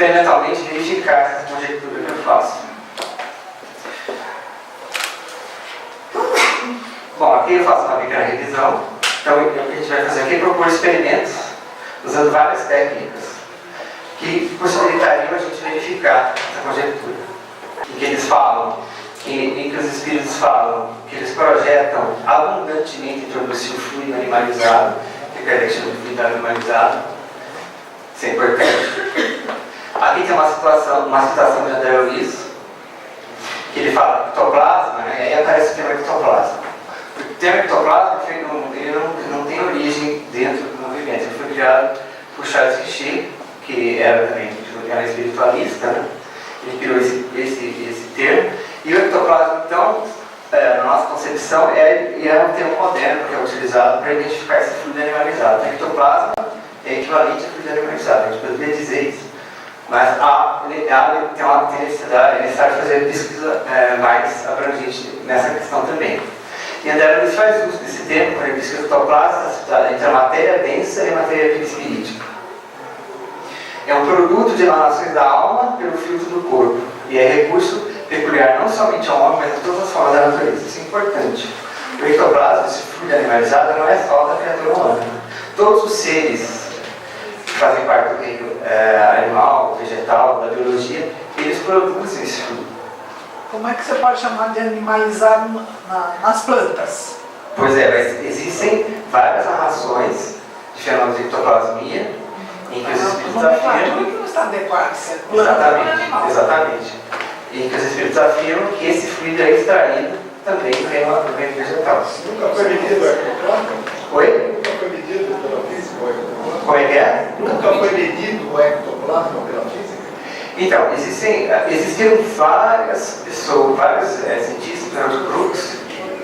experimentalmente verificar essa conjectura que eu faço. Bom, aqui eu faço uma pequena revisão. Então, o que a gente vai fazer aqui é propor experimentos usando várias técnicas que possibilitariam a gente verificar essa conjectura. Em que eles falam, em que os espíritos falam, que eles projetam abundantemente em torno do seu fluido animalizado, que Kardec chama de fluido animalizado. Isso é importante. Aqui tem uma citação de André Luiz, que ele fala ectoplasma, né? E aí aparece o termo ectoplasma. O termo ectoplasma ele não tem origem dentro do movimento. Ele foi criado por Charles Richer, que era também espiritualista, né? Ele criou esse termo. E o ectoplasma, então, na nossa concepção, é um termo moderno que é utilizado para identificar esse fluido animalizado. O ectoplasma é equivalente ao fluido animalizado, a gente poderia dizer isso. Mas tem uma necessidade, é necessário fazer pesquisa mais abrangente nessa questão também. E André Luiz faz uso desse termo quando ele diz que o ectoplasma está situado entre a matéria densa e a matéria perispirítica. É um produto de emanações da alma pelo filtro do corpo e é recurso peculiar não somente ao homem, mas a todas as formas da natureza. Isso é importante. O ectoplasma, esse fluido animalizado, não é só da criatura humana. Todos os seres que fazem parte do reino animal, vegetal, da biologia, eles produzem esse fluido. Como é que você pode chamar de animalizado nas plantas? Pois é, mas existem várias narrações de fenômenos de ectoplasmia em que os espíritos afirmam... que não está adequado. Exatamente. Em que os espíritos afirmam que esse fluido é extraído também do reino vegetal. Nunca foi medido o ectoplasma? Oi? Nunca foi medido pela física o ectoplasma? Como é que é? Nunca foi medido o ectoplasma pela física? Então, existiram várias pessoas, vários cientistas, por exemplo, Brooks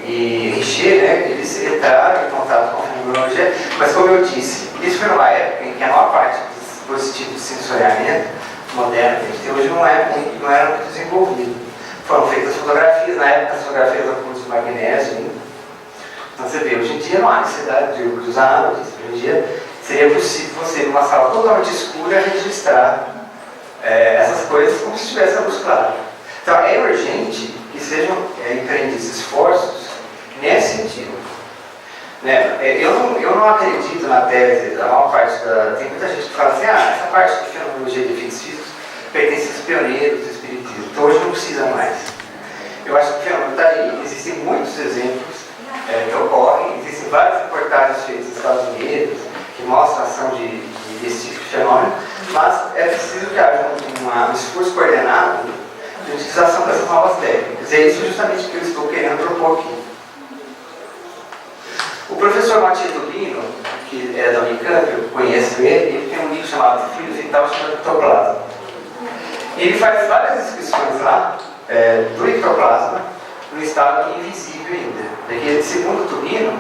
e Richer, né, eles entraram em contato com a fenomenologia, mas como eu disse, isso foi numa época em que a maior parte dos dispositivos de sensoriamento moderno que a gente tem hoje não era muito desenvolvido. Foram feitas fotografias, na época as fotografias eram com de magnésio ainda. Então você vê, hoje em dia não há necessidade de usar nada disso. Hoje em dia seria possível você, numa sala totalmente escura, registrar essas coisas como se estivesse a luz clara. Então é urgente que sejam empreendidos esforços nesse sentido. Né? Eu não acredito na tese, a maior parte tem muita gente que fala assim, essa parte de fenomenologia de efeitos físicos pertence aos pioneiros do espiritismo, então hoje não precisa mais. Eu acho que o fenômeno está aí, existem muitos exemplos que ocorrem, existem várias reportagens feitas nos Estados Unidos que mostram a ação desse tipo de fenômeno, mas é preciso que haja um esforço coordenado de utilização dessas novas técnicas. E é isso justamente que eu estou querendo propor aqui. O professor Matias Dubino, que é da Unicamp, eu conheço ele tem um livro chamado Filhos Vital chamado Ectoplasma. E ele faz várias descrições lá do ectoplasma no estado invisível ainda. Porque, segundo Dubino,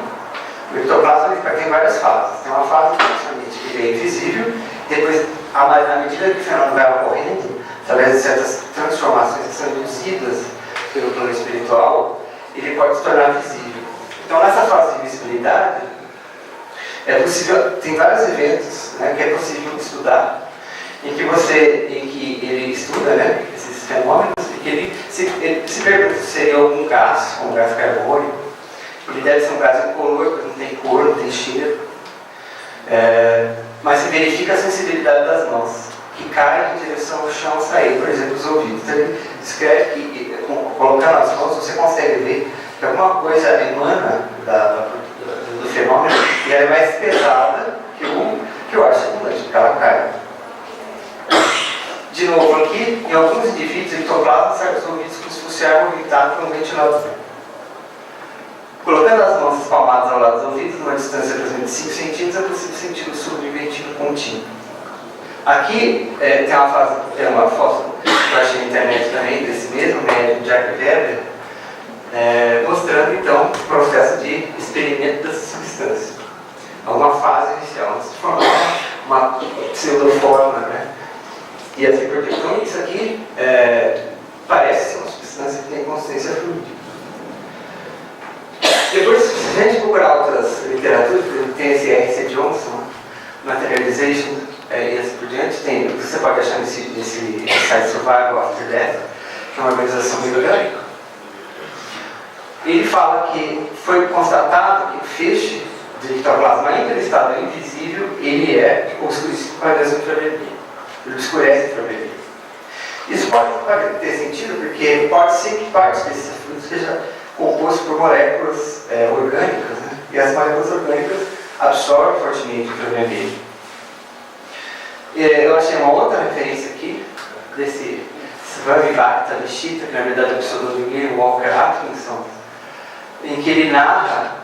o ectoplasma tem várias fases. Tem uma fase que ele é invisível, depois, à medida que o fenômeno vai ocorrendo, através de certas transformações que são induzidas pelo plano espiritual, ele pode se tornar visível. Então, nessa fase de visibilidade, é possível, tem vários eventos, né, que é possível estudar, em que ele estuda, né, esses fenômenos, e que ele se pergunta se seria algum gás, como gás carbônico. Ele deve ser um gás incolor, não tem cor, não tem cheiro. Mas se verifica a sensibilidade das mãos, que caem em direção ao chão ao sair, por exemplo, os ouvidos. Então, ele descreve que, colocando as mãos, você consegue ver que alguma coisa emana do fenômeno e ela é mais pesada que o ar circulante, porque ela cai. De novo, aqui, em alguns indivíduos, o ectoplasma sai dos ouvidos como se fosse ar movimentado por um ventilador. Colocando as mãos espalmadas ao lado dos ouvidos, numa distância de 5 centímetros, é possível sentir o subventivo contínuo. Aqui tem uma foto que eu achei na internet também, desse mesmo médico, Jack Weber, mostrando então o processo de experimento dessa substância. Uma fase inicial, antes de formar uma pseudoforma, né? E assim por diante. Então isso aqui parece ser uma substância que tem consistência fluida. Depois, se a gente procurar outras literaturas, por exemplo, tem esse R.C. Johnson, Materialization, e assim por diante, tem você pode achar nesse site Survival After Death, que é uma organização britânica. Ele fala que foi constatado que o feixe de ectoplasma ainda em estado invisível, ele é escurece infravermelho. Ele escurece infravermelho. Isso pode ter sentido porque pode ser que parte desse fluido seja composto por moléculas orgânicas, né? E as moléculas orgânicas absorvem fortemente o infravermelho. Eu achei uma outra referência aqui desse Svamivakta Nishita, que na verdade é o pseudonimo Walker Atkinson, em que ele narra,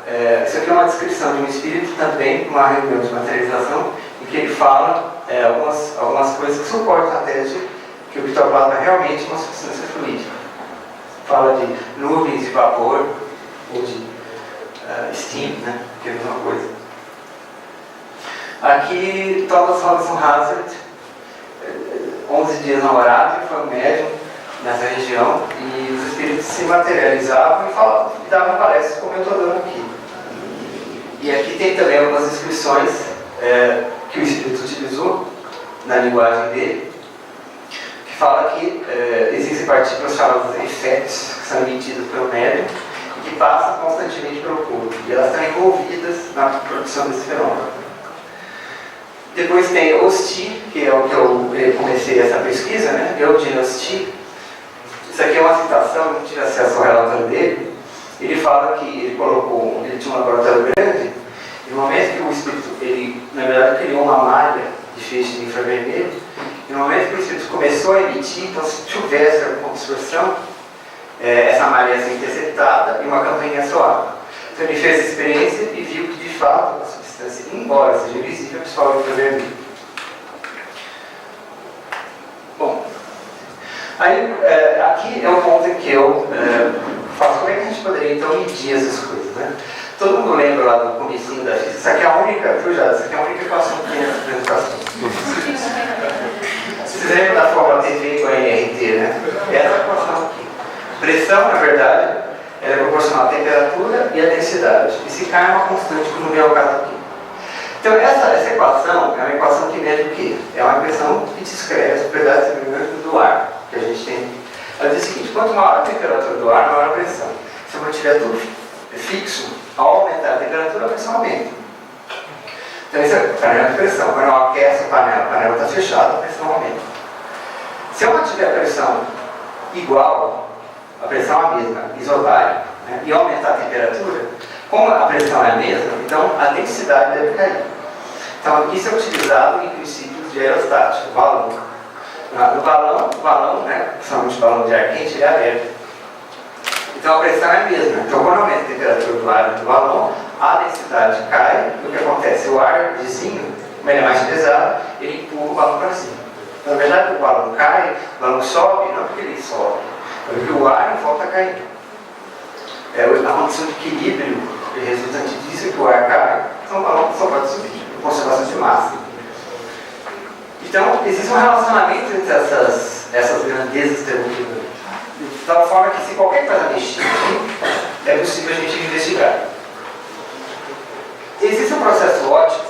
isso aqui é uma descrição de um espírito também, uma reunião de materialização, em que ele fala algumas coisas que suportam a tese que o ectoplasma é realmente uma substância fluídica. Fala de nuvens de vapor ou de steam, né? Que é a mesma coisa. Aqui, Thomas Robinson Hazard, 11 dias namorado, foi um médium nessa região e os espíritos se materializavam e davam palestras como eu estou dando aqui. E aqui tem também algumas descrições que o espírito utilizou na linguagem dele, que fala que existem partículas chamadas efeitos, que são emitidas pelo médium e que passam constantemente pelo corpo, e elas estão envolvidas na produção desse fenômeno. Depois tem Osti, que é o que eu comecei essa pesquisa, né? Eugene Osti. Isso aqui é uma citação, não tive acesso ao relatório dele. Ele fala que ele tinha um laboratório grande, e no momento que o espírito, ele, na verdade, criou uma malha de feixe de infravermelho, e no momento que o espírito começou a emitir, então se tivesse alguma distorção, essa malha ia ser interceptada e uma campainha soava. Então ele fez a experiência e viu que, de fato, a substância, embora seja invisível, absorve o infravermelho. Bom, aí aqui é o ponto em que eu faço como é que a gente poderia então medir essas coisas, né? Todo mundo lembra lá do comecinho da física, essa aqui é a única, essa aqui é a única equação que tem nessa apresentação. Vocês lembram da fórmula TV com a NRT, né? Essa equação aqui. Pressão, na verdade, ela é proporcional à temperatura e à densidade. E se cai é uma constante, como é o caso aqui. Então, essa equação é uma equação que mede o quê? É uma equação que descreve as propriedades termodinâmicas do ar que a gente tem. Ela diz o seguinte: quanto maior a temperatura do ar, maior a pressão. Se eu mantiver tudo fixo, ao aumentar a temperatura, a pressão aumenta. Então, isso é a panela de pressão. Quando eu aqueço a panela está fechada, a pressão aumenta. Se eu mantiver a pressão igual, a pressão é a mesma, isobárica, né, e aumentar a temperatura, como a pressão é a mesma, então a densidade deve cair. Então, isso é utilizado em princípios de aerostática, balão. No balão, né, principalmente balão de ar quente, ele é aberto. Então a pressão é a mesma. Então, quando aumenta a temperatura do ar do balão, a densidade cai, e o que acontece? O ar vizinho, como ele é mais pesado, ele empurra o balão para cima. Então, na verdade, o balão cai, o balão sobe, não porque ele sobe, mas porque o ar volta a cair. A condição de equilíbrio resultante disso é que o ar cai, então o balão só pode subir, conservação de massa. Então, existe um relacionamento entre essas grandezas termodinâmicas, de tal forma que, se qualquer coisa mexer aqui, é possível a gente investigar. Existe um processo óptico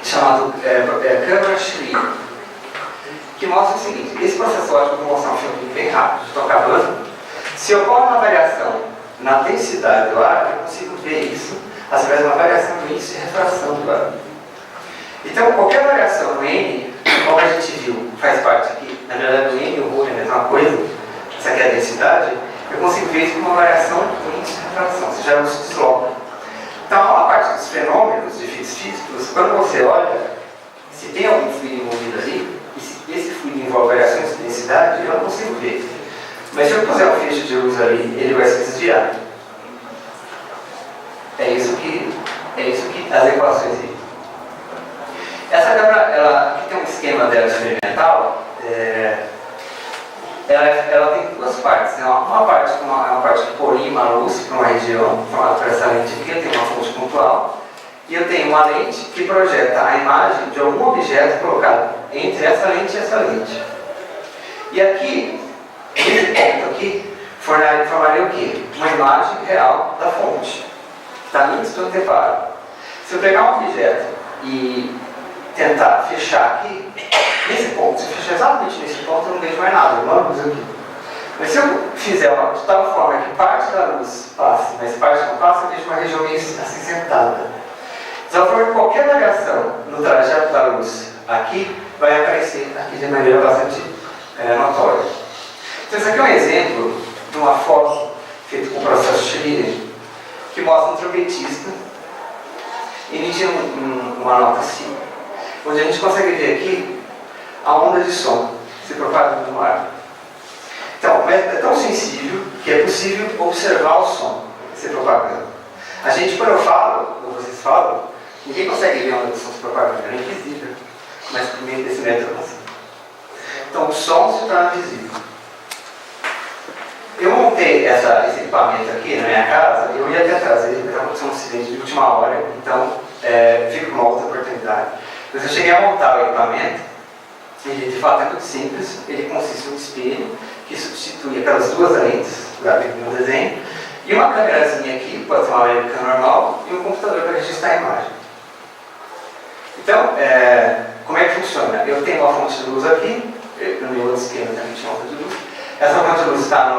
chamado Câmara-Schlier, que mostra o seguinte: esse processo óptico, vou mostrar um filme bem rápido, estou acabando. Se ocorre uma variação na densidade do ar, eu consigo ver isso através de uma variação do índice de refração do ar. Então, qualquer variação no N, como a gente viu, faz parte aqui, na verdade o N e o ρ é a mesma coisa, essa aqui é a densidade, eu consigo ver isso como uma variação do índice de refração, ou seja, ela se desloca. Então, a maior parte dos fenômenos de efeitos físicos, quando você olha, se tem algum fluido envolvido ali, e se esse fluido envolve variações de densidade, eu não consigo ver. Mas se eu puser um feixe de luz ali, ele vai se desviar. É isso que as equações dizem. Essa câmara, aqui tem um esquema dela experimental, ela tem duas partes, né? Uma parte é uma parte que polima a luz para uma região, formada por essa lente aqui, eu tenho uma fonte pontual, e eu tenho uma lente que projeta a imagem de algum objeto colocado entre essa lente e essa lente. E aqui, esse ponto aqui, formaria o quê? Uma imagem real da fonte, que está nítido no anteparo. Se eu pegar um objeto e tentar fechar aqui, Nesse ponto, se eu fechar exatamente nesse ponto, eu não vejo mais nada, uma luz aqui. Mas se eu fizer de tal forma que parte da luz passe, mas parte não passa, eu vejo uma região meio acinzentada. De tal forma que qualquer variação no trajeto da luz aqui vai aparecer aqui de maneira bastante notória. Então, esse aqui é um exemplo de uma foto feita com o processo Schlieren, que mostra um trompetista emitindo uma nota Si, onde a gente consegue ver aqui a onda de som se propagando no ar. Então, o método é tão sensível que é possível observar o som se propagando. A gente, quando eu falo, ou vocês falam, ninguém consegue ver a onda de som se propagando, é invisível, mas por meio desse método eu consigo. Então, o som se torna visível. Eu montei esse equipamento aqui na minha casa, eu ia até trazer, mas aconteceu um acidente de última hora, então fica uma outra oportunidade. Mas eu cheguei a montar o equipamento, ele de fato é muito simples, ele consiste em um espelho que substitui aquelas duas lentes, no desenho, e uma câmerazinha aqui, pode ser uma webcam normal, e um computador para registrar a imagem. Então, como é que funciona? Eu tenho uma fonte de luz aqui, no meu outro esquema também tinha uma fonte de luz. Essa fonte de luz está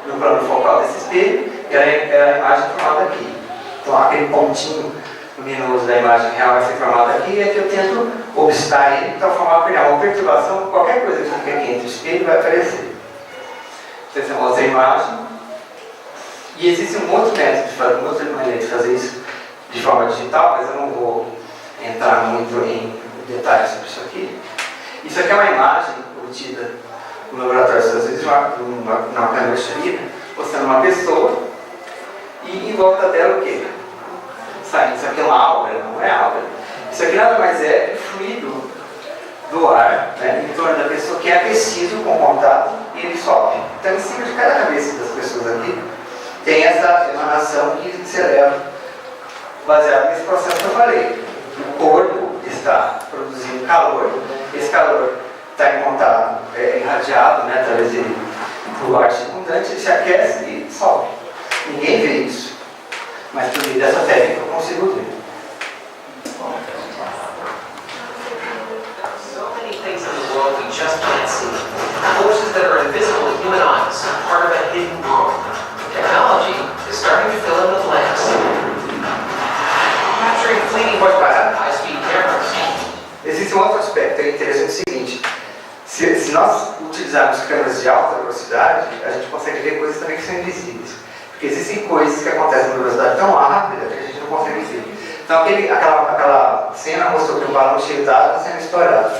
no plano focal desse espelho e ela é a imagem formada aqui. Então, aquele pontinho luminoso da imagem real vai ser formado aqui e aqui eu tento obstar ele de tal forma a criar uma perturbação, qualquer coisa que fica aqui entre o espelho vai aparecer. Então, você mostra a imagem. E existe um outro método, uma outra maneira de fazer isso de forma digital, mas eu não vou entrar muito em detalhes sobre isso aqui. Isso aqui é uma imagem obtida no laboratório dos Estados Unidos, numa câmera Schlieren, mostrando uma pessoa e em volta dela o quê? Saindo, isso aqui é uma álvea, não é álvea. Isso aqui nada mais é fluido do ar, né, em torno da pessoa que é aquecido com contato e ele sobe. Então, em cima de cada cabeça das pessoas aqui, tem essa emanação que se eleva, baseado nesse processo que eu falei. O corpo está produzindo calor, esse calor está em contato, irradiado, né, através do ar circundante, ele se aquece e sobe. Ninguém vê isso, mas por meio dessa técnica eu consigo ver. So many things in the world we just can't see. Forces that are invisible to human eyes, part of a hidden world. Technology is starting to fill in the blanks. Capturing fleeting high-speed cameras. Existe um outro aspecto interessante, o seguinte: se nós utilizarmos câmeras de alta velocidade, a gente consegue ver coisas também que são invisíveis. Porque existem coisas que acontecem numa velocidade tão rápida que a gente não consegue ver. Então, aquela cena mostrou que um balão cheio d'água está sendo estourado.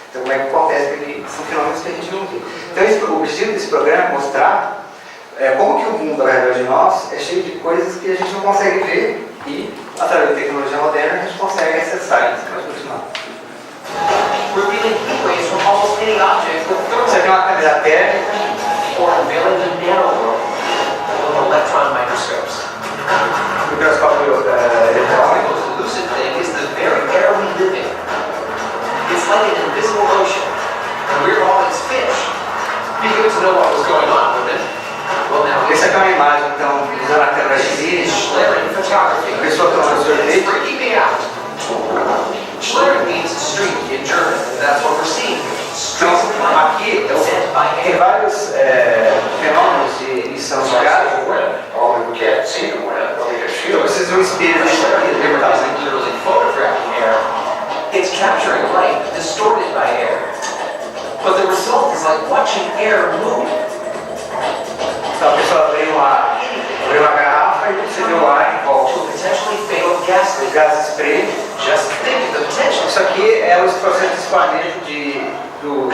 Então, como é que acontece? Porque são fenômenos que a gente não vê. Então, o objetivo desse programa é mostrar como que o mundo ao redor de nós é cheio de coisas que a gente não consegue ver e, através da tecnologia moderna, a gente consegue acessar isso. Pode continuar. Revealing heat waves from almost any object with Isso aqui é uma câmera térmica. or unveiling the nanoworld with electron microscopes. Microscópio The eletrônico. most elusive thing is the very air we live in. It's like an invisible ocean, and we're all its fish. Be good to know what was going on, wouldn't it? Well, now Essa aqui é uma imagem, então, usando a câmera Schlieren. is Schlieren photography. A pessoa tomando It's sorvete. freaking me out. Schlieren means street in German, and that's what we're seeing. Então, aqui tem vários fenômenos de emissão de gases. Eu preciso de um espelho desse aqui, Schlieren levantar isn't assim. literally photographing air. It's capturing light distorted by air. But the result is like watching air move. Então, a pessoa abriu uma garrafa e você vê o ar em volta. To a potentially fatal gas O leak. gás spray. Just think of the potential. Isso aqui é o processo de escoamento do